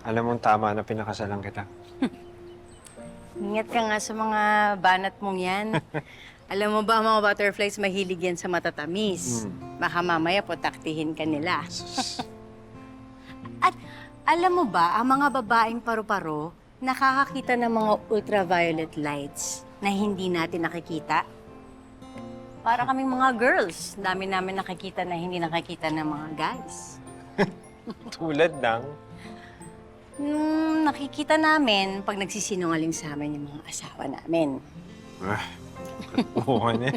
Alam mong tama na pinakasalan kita. Ingat ka nga sa mga banat mong yan. Alam mo ba, mga butterflies mahilig yan sa matatamis. Baka mamaya potaktihin ka nila. At alam mo ba, ang mga babaeng paru-paro, nakakakita ng mga ultraviolet lights na hindi natin nakikita. Para kaming mga girls, dami namin nakikita na hindi nakikita ng mga guys. Tulad ng... Nakikita namin pag nagsisinungaling sa amin yung mga asawa namin. Oo ka na.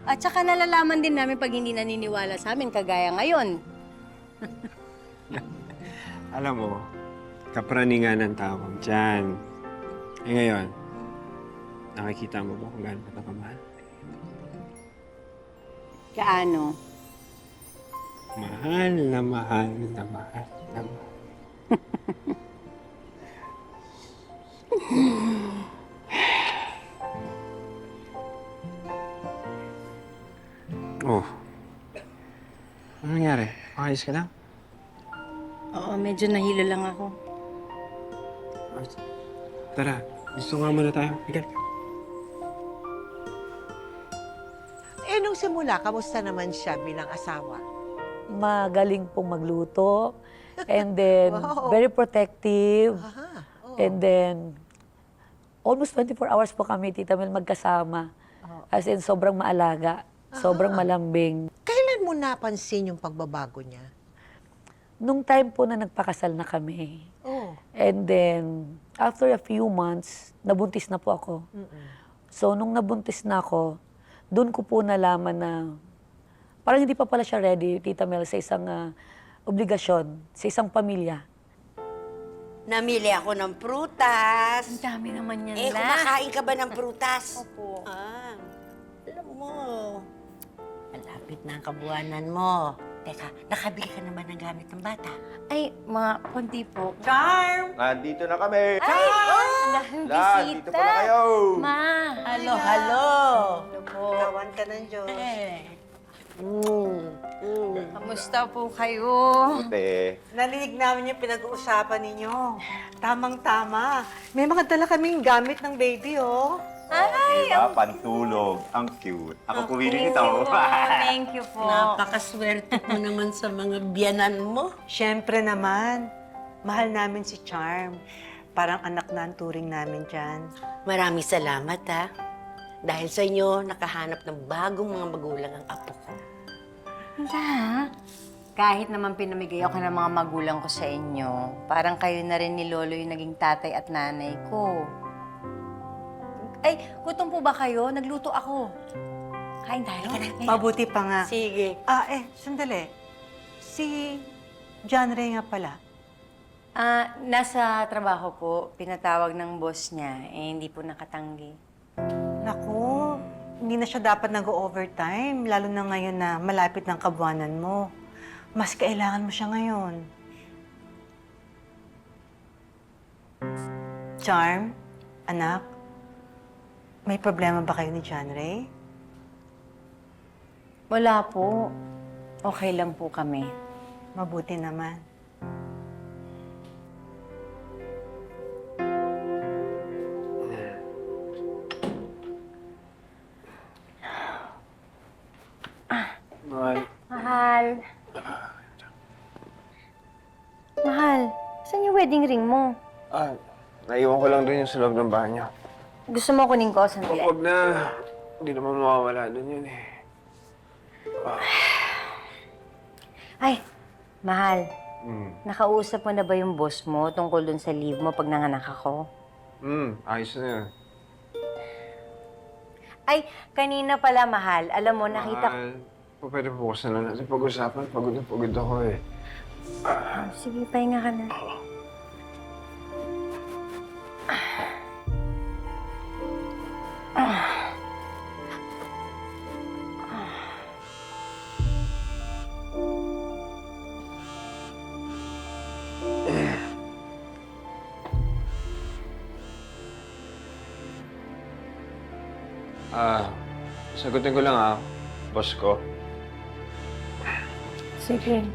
At saka nalalaman din namin pag hindi naniniwala sa amin, kagaya ngayon. Alam mo, kapraningan ng tawag dyan. Eh ngayon, nakikita mo ba kung gaano ka kamahal? Kaano? Mahal na mahal na mahal na mahal. Oh. Ano nangyari? Ayos ka lang? Oo, medyo nahilo lang ako. Tara, gusto nga muna tayo. Higal. Eh, nung simula, kamusta naman siya bilang asawa? Magaling pong magluto. And then, Wow. very protective. Aha, oo. And then, almost 24 hours po kami, Tita Mel, magkasama. As in, sobrang maalaga. Sobrang malambing. Kailan mo napansin yung pagbabago niya? Nung time po na nagpakasal na kami. Oh. And then, after a few months, nabuntis na po ako. So, nung nabuntis na ako, doon ko po nalaman na parang hindi pa pala siya ready, Tita Mel, sa isang obligasyon, sa isang pamilya. Namili ako ng prutas. Ang dami naman yan, Eh, kumakain ka ba ng prutas? Opo. Alam mo, malapit na ang kabuwanan mo. Teka, nakabili ka naman ng gamit ng bata. Ay, mga konti po. Charm! Nandito na kami! Ay! Daming La, bisita! dito pala kayo! Ma! Halo, halo! Hello po. Gawan ka ng Diyos. Kamusta po kayo? Te, Narinig namin yung pinag-uusapan ninyo. Tamang-tama. May mga dala kaming gamit ng baby, oh. Ay! diba? Pantulog. Ang cute. Ako pumili nito. Thank you po. Napakaswerte mo naman sa mga biyanan mo. Siyempre naman, mahal namin si Charm. Parang anak na ang turing namin dyan. Maraming salamat, ha. Dahil sa inyo, nakahanap ng bagong mga magulang ang apo ko. Wala. Kahit naman pinamigay ako ng mga magulang ko sa inyo, parang kayo na rin ni Lolo yung naging tatay at nanay ko. Ay, gutom po ba kayo? Nagluto ako. Kain tayo. Mabuti pa nga. Sige. Sandali. Si John Ray nga pala. Nasa trabaho po. Pinatawag ng boss niya. Hindi po nakatanggi. Naku, hindi na siya dapat nag-overtime, lalo na ngayon na malapit ng kabuwanan mo. Mas kailangan mo siya ngayon. Charm, anak, may problema ba kayo ni John Ray? Wala po. Okay lang po kami. Mabuti naman. Mahal. Mahal. Mahal, saan yung wedding ring mo? Naiwan ko lang rin yung sa loob ng banyo. Gusto mo kunin ko? Sandali. Huwag na. Hindi naman mawawala doon yun eh. Ay, mahal. Hmm. Nakausap mo na ba yung boss mo tungkol dun sa leave mo pag nanganak ako? Ayos na yun. Ay, kanina pala, mahal. Alam mo, nakita ko... Mahal. Pwede po kasi na natin pag-usapan. Pagod na pagod ako eh. Sige, pahinga ka na. Sagutin ko lang boss ko. Sige.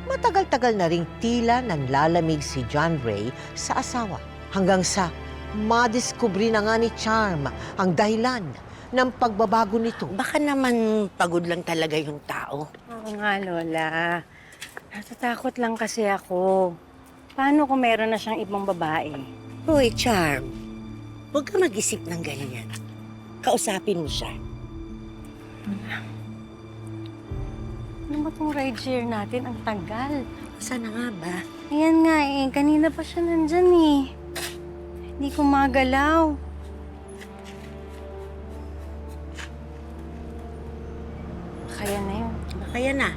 Matagal-tagal na ring tila nanlalamig si John Ray sa asawa. Hanggang sa madiskubre na nga ni Charm ang dahilan ng pagbabago nito. Baka naman pagod lang talaga yung tao. Oo nga, Lola. Natatakot lang kasi ako. Paano kung meron na siyang ibang babae? Hoy, Charm. Huwag ka mag-isip ng ganyan. Kausapin mo siya. Ano ba itong ride share natin? Ang tagal. Sana nga ba? Ayan nga eh. Kanina pa siya nandyan eh. Hindi ko magalaw. Kaya na yun. Kaya na.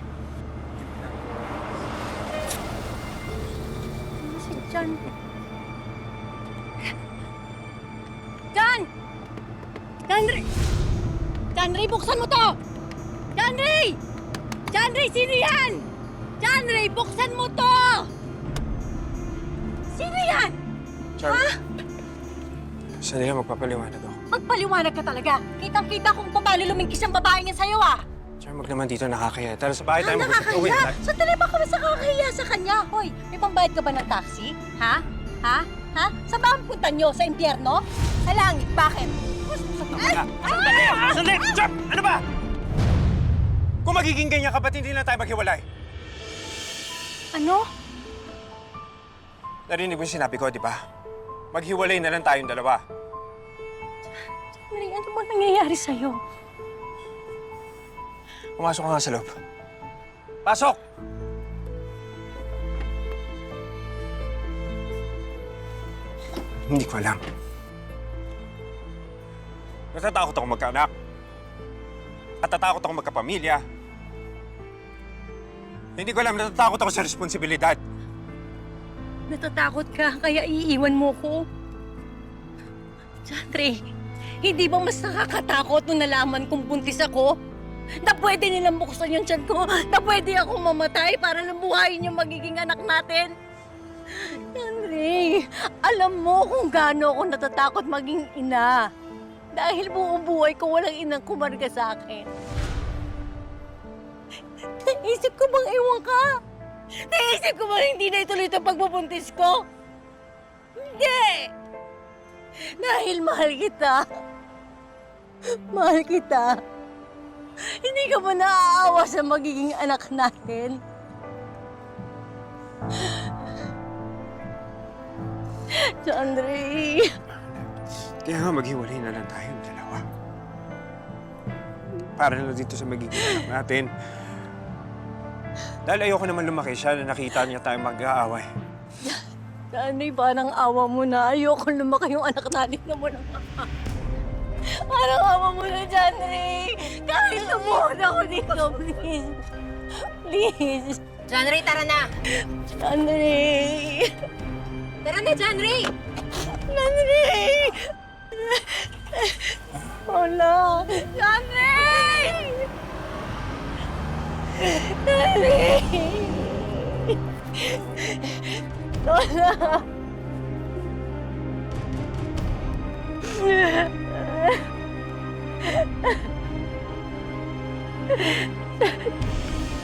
Ano si John? John! John Ray! John Ray, buksan mo to! John Ray! John Ray, sino yan? John Ray, buksan mo to! Sino yan? Charm, sandali magpapaliwanag ako. Magpaliwanag ka talaga. Kitang-kita kung paano lumingkis ang babae niya sa'yo, ah! Charm, wag naman dito nakakaya. Tara sa bahay tayo Ang mag-usap. Uwi na nakakahiya! tayo. Sandali ba kami sa kakahiya sa kanya? Hoy, may pambayad ka ba ng taxi? Ha? Ha? Ha? Saan ba ang punta nyo? Sa impyerno? Sa langit? Bakit? Sandali! Sandali! Charm! Ano ba? Kung magiging ganyan ka, ba't hindi na tayo maghiwalay? Ano? Narinig mo yung sinabi ko, di ba? Maghiwalay na lang tayong dalawa. Marie, ano bang nangyayari sa'yo? Pumasok ka nga sa loob. Pasok! Hindi ko alam. Natatakot ako magkaanak. At natatakot ako magkapamilya. Hindi ko alam, natatakot ako sa responsibilidad. Natatakot ka, kaya iiwan mo ko? Chandre, hindi ba mas nakakatakot nung nalaman kong buntis ako? Na pwede nilang buksan yung tiyan ko, na pwede akong mamatay para lang buhayin yung magiging anak natin? Chandre, alam mo kung gaano ako natatakot maging ina. Dahil buong buhay ko walang inang kumarga sa akin. Naisip ko bang iwan ka? Naisip ko bang hindi na ituloy itong pagbubuntis ko? Hindi! Dahil mahal kita. Mahal kita. Hindi ka ba naaawa sa magiging anak natin? Chandre! Kaya nga maghiwalay na lang tayong dalawa. Para na dito sa magiging anak natin. Dahil ayoko naman lumaki siya na nakita niya tayo mag-aaway. Chandre, parang awa mo na. Ayoko lumaki yung anak natin na walang ama. Parang awa mo na, Chandre. Kahit lumuhod ako dito, please. Please. Janry, tara na! Chandre! Tara na, Janry! Chandre! Wala! Chandre! Chandre! Wala!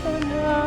Wala!